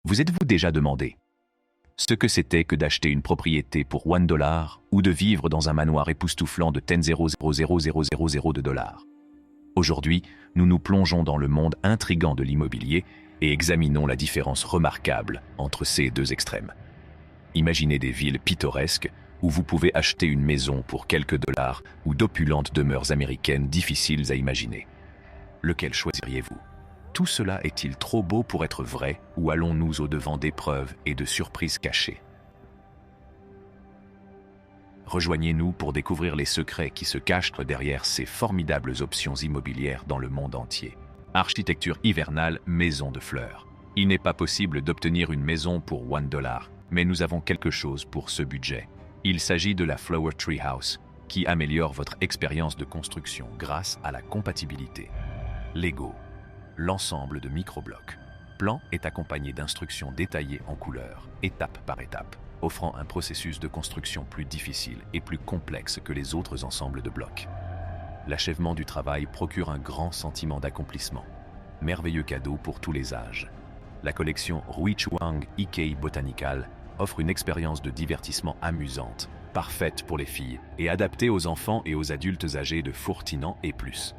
Vous êtes-vous déjà demandé ce que c'était que d'acheter une propriété pour $1 ou de vivre dans un manoir époustouflant de 10,000,000 de dollars? Aujourd'hui, nous nous plongeons dans le monde intrigant de l'immobilier et examinons la différence remarquable entre ces deux extrêmes. Imaginez des villes pittoresques où vous pouvez acheter une maison pour quelques dollars ou d'opulentes demeures américaines difficiles à imaginer. Lequel choisiriez-vous? Tout cela est-il trop beau pour être vrai ou allons-nous au-devant d'épreuves et de surprises cachées? Rejoignez-nous pour découvrir les secrets qui se cachent derrière ces formidables options immobilières dans le monde entier. Architecture hivernale, maison de fleurs. Il n'est pas possible d'obtenir une maison pour $1, mais nous avons quelque chose pour ce budget. Il s'agit de la Flower Tree House, qui améliore votre expérience de construction grâce à la compatibilité. Lego. L'ensemble de microblocs. Plan est accompagné d'instructions détaillées en couleurs, étape par étape, offrant un processus de construction plus difficile et plus complexe que les autres ensembles de blocs. L'achèvement du travail procure un grand sentiment d'accomplissement. Merveilleux cadeau pour tous les âges. La collection Rui Chuang Ikei Botanical offre une expérience de divertissement amusante, parfaite pour les filles et adaptée aux enfants et aux adultes âgés de 14 ans et plus.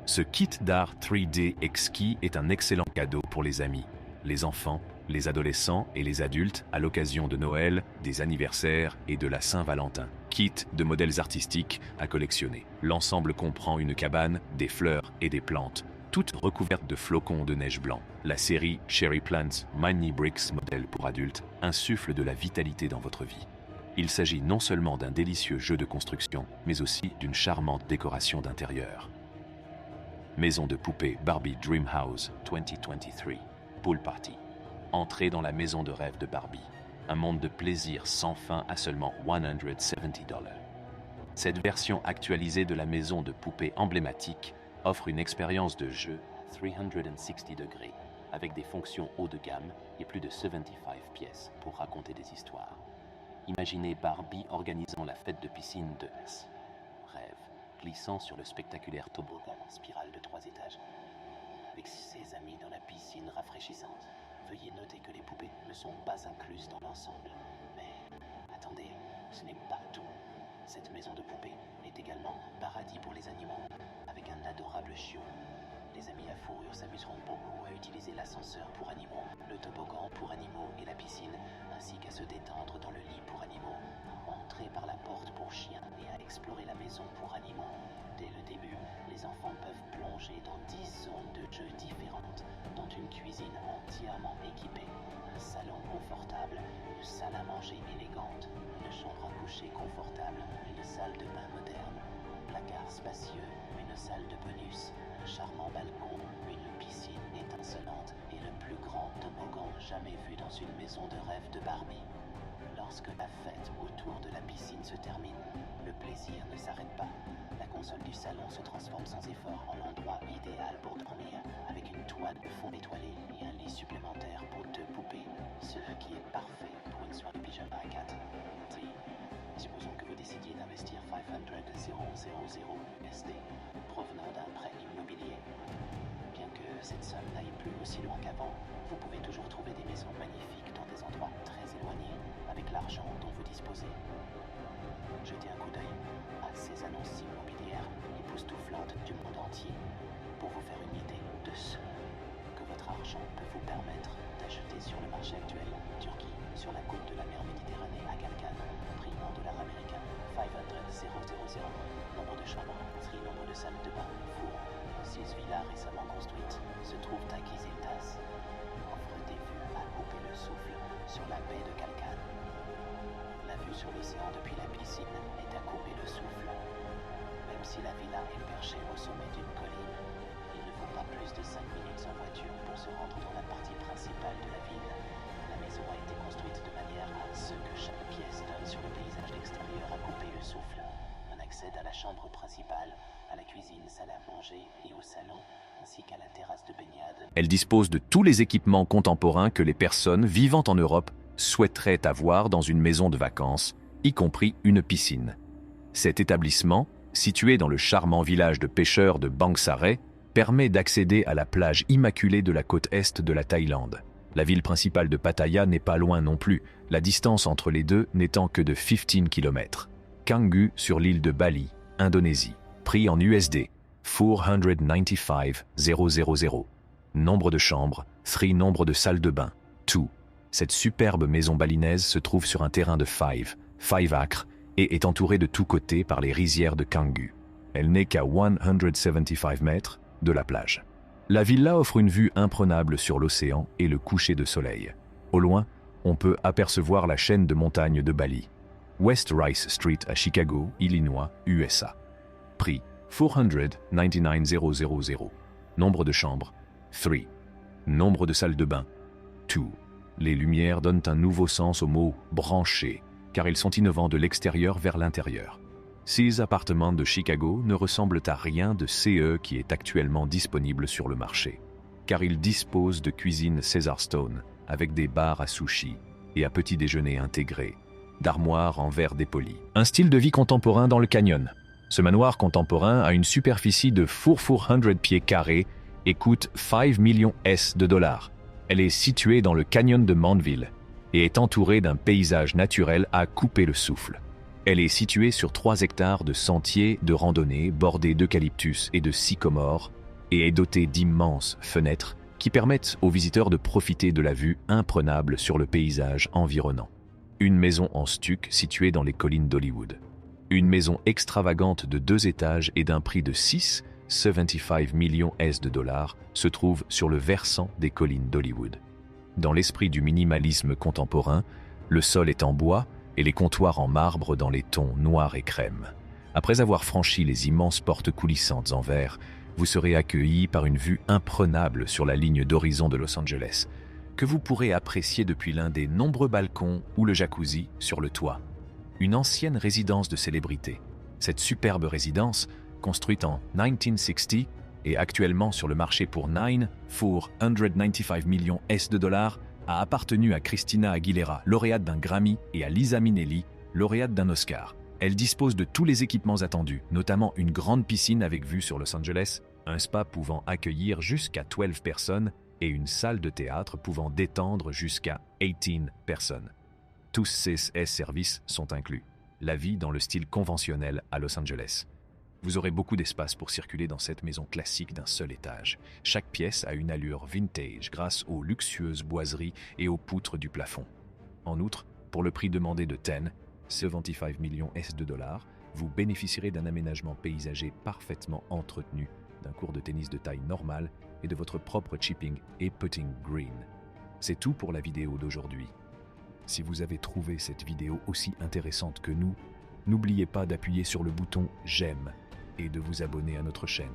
Ce kit d'art 3D exquis est un excellent cadeau pour les amis, les enfants, les adolescents et les adultes à l'occasion de Noël, des anniversaires et de la Saint-Valentin. Kit de modèles artistiques à collectionner. L'ensemble comprend une cabane, des fleurs et des plantes, toutes recouvertes de flocons de neige blanc. La série Cherry Plants Mini Bricks modèle pour adultes insuffle de la vitalité dans votre vie. Il s'agit non seulement d'un délicieux jeu de construction, mais aussi d'une charmante décoration d'intérieur. Maison de poupée Barbie Dream House 2023. Pool Party. Entrez dans la maison de rêve de Barbie. Un monde de plaisir sans fin à seulement $170. Cette version actualisée de la maison de poupée emblématique offre une expérience de jeu 360 degrés avec des fonctions haut de gamme et plus de 75 pièces pour raconter des histoires. Imaginez Barbie organisant la fête de piscine de rêve, glissant sur le spectaculaire toboggan spirale de 3 étages. Avec ses amis dans la piscine rafraîchissante. Veuillez noter que les poupées ne sont pas incluses dans l'ensemble. Mais attendez, ce n'est pas tout. Cette maison de poupées est également un paradis pour les animaux, avec un adorable chiot. Les amis à fourrure s'amuseront beaucoup à utiliser l'ascenseur pour animaux, le toboggan pour animaux et la piscine, ainsi qu'à se détendre dans le lit pour animaux. Entrez par la porte pour chiens et à explorer la maison pour animaux. Dès le début, les enfants peuvent plonger dans 10 zones de jeux différentes, dont une cuisine entièrement équipée, un salon confortable, une salle à manger élégante, une chambre à coucher confortable, une salle de bain moderne, un placard spacieux, une salle de bonus, un charmant balcon, une piscine étincelante et le plus grand toboggan jamais vu dans une maison de rêve de Barbie. Lorsque la fête autour de la piscine se termine, le plaisir ne s'arrête pas. La console du salon se transforme sans effort en l'endroit idéal pour dormir, avec une toile de fond étoilée et un lit supplémentaire pour 2 poupées, ce qui est parfait pour une soirée pyjama à 4. Supposons que vous décidiez d'investir $500,000 USD provenant d'un prêt immobilier. Bien que cette somme n'aille plus aussi loin qu'avant, vous pouvez toujours trouver des maisons magnifiques dans des endroits très éloignés, avec l'argent dont vous disposez. Jetez un coup d'œil à ces annonces immobilières époustouflantes du monde entier pour vous faire une idée de ce que votre argent peut vous permettre d'acheter sur le marché actuel. Turquie, sur la côte de la mer Méditerranée à Kalkan, prix $1 américain, 500,000. Nombre de chambres, nombre de salles de bain, four, 6 villas récemment construites se trouvent à Kiziltas. Offre des vues à couper le souffle sur la baie de Kalkan. La vue sur l'océan depuis la piscine est à couper le souffle. Même si la villa est perchée au sommet d'une colline, il ne faut pas plus de 5 minutes en voiture pour se rendre dans la partie principale de la ville. La maison a été construite de manière à ce que chaque pièce donne sur le paysage extérieur à couper le souffle. On accède à la chambre principale, à la cuisine, salle à manger et au salon, ainsi qu'à la terrasse de baignade. Elle dispose de tous les équipements contemporains que les personnes vivant en Europe souhaiteraient avoir dans une maison de vacances, y compris une piscine. Cet établissement, situé dans le charmant village de pêcheurs de Bang Sarai, permet d'accéder à la plage immaculée de la côte est de la Thaïlande. La ville principale de Pattaya n'est pas loin non plus, la distance entre les deux n'étant que de 15 km. Canggu sur l'île de Bali, Indonésie. Prix en USD, 495,000. Nombre de chambres, 3 nombre de salles de bain, 2. Cette superbe maison balinaise se trouve sur un terrain de 5 acres, et est entourée de tous côtés par les rizières de Canggu. Elle n'est qu'à 175 mètres de la plage. La villa offre une vue imprenable sur l'océan et le coucher de soleil. Au loin, on peut apercevoir la chaîne de montagnes de Bali. West Rice Street à Chicago, Illinois, USA. Prix 499,000. Nombre de chambres 3. Nombre de salles de bain 2. Les lumières donnent un nouveau sens au mot « branché » car ils sont innovants de l'extérieur vers l'intérieur. Ces appartements de Chicago ne ressemblent à rien de CE qui est actuellement disponible sur le marché, car ils disposent de cuisine Cesar Stone avec des bars à sushi et à petit déjeuner intégrés, d'armoires en verre dépoli. Un style de vie contemporain dans le canyon. Ce manoir contemporain a une superficie de 400 pieds carrés et coûte 5 millions de dollars. Elle est située dans le canyon de Mandeville et est entourée d'un paysage naturel à couper le souffle. Elle est située sur 3 hectares de sentiers de randonnée bordés d'eucalyptus et de sycomores et est dotée d'immenses fenêtres qui permettent aux visiteurs de profiter de la vue imprenable sur le paysage environnant. Une maison en stuc située dans les collines d'Hollywood. Une maison extravagante de 2 étages et d'un prix de 6,75 millions de dollars se trouve sur le versant des collines d'Hollywood. Dans l'esprit du minimalisme contemporain, le sol est en bois et les comptoirs en marbre dans les tons noirs et crème. Après avoir franchi les immenses portes coulissantes en verre, vous serez accueilli par une vue imprenable sur la ligne d'horizon de Los Angeles, que vous pourrez apprécier depuis l'un des nombreux balcons ou le jacuzzi sur le toit. Une ancienne résidence de célébrité. Cette superbe résidence, construite en 1960, est actuellement sur le marché pour 9,495 millions de dollars, a appartenu à Christina Aguilera, lauréate d'un Grammy, et à Liza Minnelli, lauréate d'un Oscar. Elle dispose de tous les équipements attendus, notamment une grande piscine avec vue sur Los Angeles, un spa pouvant accueillir jusqu'à 12 personnes et une salle de théâtre pouvant détendre jusqu'à 18 personnes. Tous ces services sont inclus. La vie dans le style conventionnel à Los Angeles. Vous aurez beaucoup d'espace pour circuler dans cette maison classique d'un seul étage. Chaque pièce a une allure vintage grâce aux luxueuses boiseries et aux poutres du plafond. En outre, pour le prix demandé de 75 millions de dollars, vous bénéficierez d'un aménagement paysager parfaitement entretenu, d'un court de tennis de taille normale et de votre propre chipping et putting green. C'est tout pour la vidéo d'aujourd'hui. Si vous avez trouvé cette vidéo aussi intéressante que nous, n'oubliez pas d'appuyer sur le bouton « J'aime » et de vous abonner à notre chaîne.